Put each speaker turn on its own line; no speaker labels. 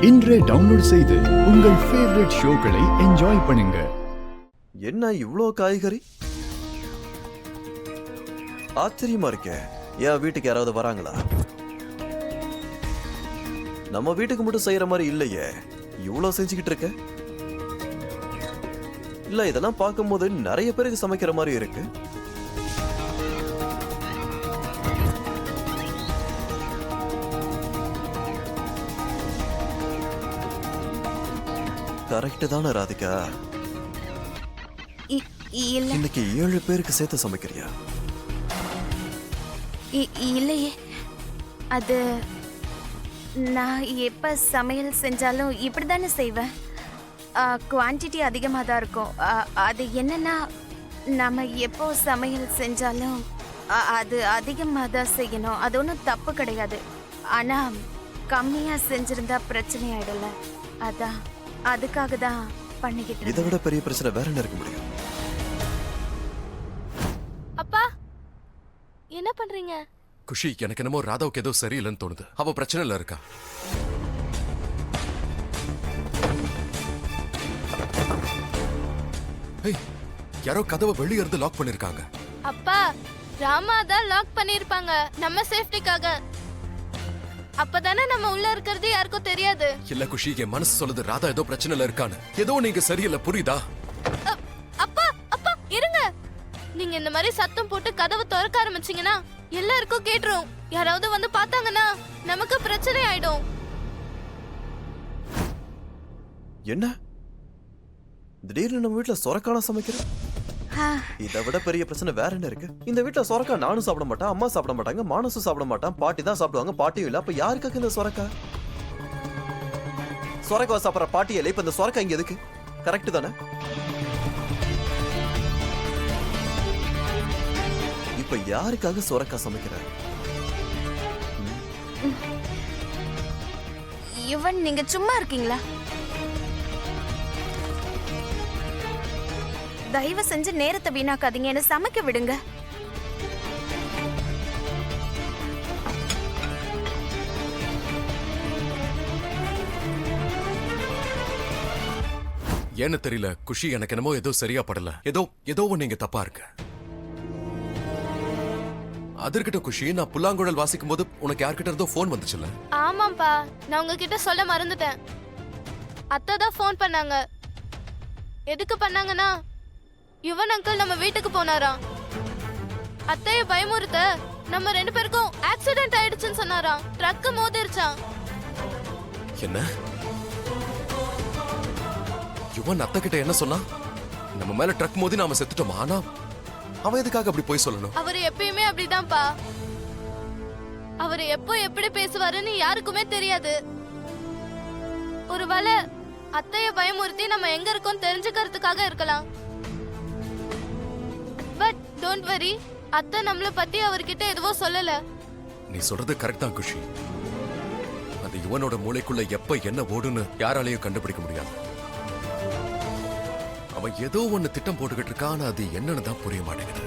இன்றே டவுன்லோட் செய்து உங்கள் ஃபேவரட் ஷோக்களை என்ஜாய் பண்ணுங்க.
என்ன இவ்ளோ காய்கறி? ஆச்சரியமா இருக்கே. என் வீட்டுக்கு யாராவது வராங்களா? நம்ம வீட்டுக்கு மட்டும் செய்யற மாதிரி இல்லையே. இவ்ளோ செஞ்சுக்கிட்டு இருக்க? இல்ல, இதெல்லாம் பார்க்கும்போது நிறைய பேருக்கு சமைக்கிற மாதிரி இருக்கு. கரெக்ட் தானே ராதிகா? இன்னைக்கு 7 பேருக்கு சேர்த்து சமைக்கிறியா?
இல்லையே, அது நான் எப்ப சமையல் செஞ்சாலும் இப்படிதானே செய்வேன். குவான்டிட்டி அதிகமாக தான் இருக்கும். அது என்னன்னா, நம்ம எப்போ சமையல் செஞ்சாலும் அது அதிகமாக தான் செய்யணும். அது ஒன்றும் தப்பு கிடையாது. ஆனால் கம்மியாக செஞ்சிருந்தா பிரச்சனை ஆயிடல. அதான் அதுக்காக தான் பண்ணிக்கிட்டு.
இதை விட பெரிய பிரச்சனை வேற என்ன இருக்க முடியும்?
அப்பா, என்ன பண்றீங்க?
குஷி, எனக்கு என்னமோ ராதாவுக்கு ஏதோ சரியில்லைன்னு தோணுது. அவ பிரச்சனைல இருக்கா. யாரோ கதவை வெளிய இருந்து லாக் பண்ணிருக்காங்க.
அப்பா, ராமா தான் லாக் பண்ணிருப்பாங்க நம்ம சேஃப்டிக்காக. அப்பதானே நம்ம உள்ள இருக்கிறது யாருக்கும் தெரியாது.
இல்ல குஷி, என் மனசு சொல்லுது ராதா ஏதோ பிரச்சனைல இருக்கான்னு. ஏதோ நீங்க சரியில்லை, புரியுதா?
அப்பா அப்பா இருங்க. நீங்க இந்த மாதிரி சத்தம் போட்டு கதவை திறக்க ஆரம்பிச்சீங்கன்னா எல்லாருக்கும் கேட்டுரும். யாராவது வந்து பார்த்தாங்கன்னா நமக்கு பிரச்சனை ஆயிடும்.
என்ன திடீர்னு நம்ம வீட்டுல சொரக்கான சமைக்கிறேன்? இதை விட பெரிய பிரச்சனை வேற என்ன இருக்கு? இந்த வீட்டுல சொரக்கா நானும் சாப்பிட மாட்டேன், அம்மா சாப்பிட மாட்டாங்க, மானசும் சாப்பிட மாட்டான், பாட்டி தான் சாப்பிடுவாங்க, பாட்டியும் இல்ல. அப்ப யாருக்காக இந்த சொரக்கா? சொரக்கா சாப்பிடுற பாட்டி இல்ல. இப்ப இந்த சொரக்கா இங்க எதுக்கு? கரெக்ட் தானே? இப்ப யாருக்காக சொரக்கா சமைக்கிற?
யுவன், நீங்க சும்மா இருக்கீங்களா? தயவு செஞ்சு நேரத்தை வீணாக்காதீங்க, என்ன சமைக்க விடுங்க.
ஏன்னு தெரியல குஷி, எனக்கு என்னமோ ஏதோ சரியா படல. ஏதோ நீங்க தப்பா இருக்கு. அதற்கிட்ட குஷி, நான் புல்லாங்குழல் வாசிக்கும் போது உனக்கு யார்கிட்ட இருந்தோ போன் வந்துச்சுல்ல?
ஆமாப்பா, நான் உங்ககிட்ட சொல்ல மறந்துட்டேன். அத்தை தான் போன் பண்ணாங்க. எதுக்கு பண்ணாங்கன்னா, யுவன் அங்கிள் நம்ம வீட்டுக்கு போனாராம். அத்தைய பயமுறுத்த நம்ம 2 பேருக்கும் ஆக்சிடென்ட் ஆயிடுச்சுன்னு சொன்னாராம். ட்ரக் மோதிருச்சான்.
என்ன? யுவன் அத்தை கிட்ட என்ன சொன்னா? நம்ம மேல ட்ரக் மோதி நாம செத்துட்டோமா? ஆனா அவன் எதுக்காக அப்படி போய் சொல்லணும்?
அவர் எப்பயுமே அப்படிதான்ப்பா. அவர் எப்போ எப்படி பேசுவாருன்னு யாருக்குமே தெரியாது. ஒருவேளை அத்தைய பயமுறுத்தி நம்ம எங்க இருக்கோம் தெரிஞ்சுக்கிறதுக்காக இருக்கலாம். பட் டோன்ட் வரி, அத்தை நம்மள பத்தி அவர்கிட்ட எதுவும் சொல்லல.
நீ சொல்றது கரெக்ட் தான் குஷி. அது யுவனோட மூளைக்குள்ள எப்ப என்ன ஓடுன்னு யாராலையும் கண்டுபிடிக்க முடியாது. அவன் ஏதோ ஒண்ணு திட்டம் போட்டுக்கிட்டு இருக்கான். அது என்னன்னு தான் புரிய மாட்டேங்குது.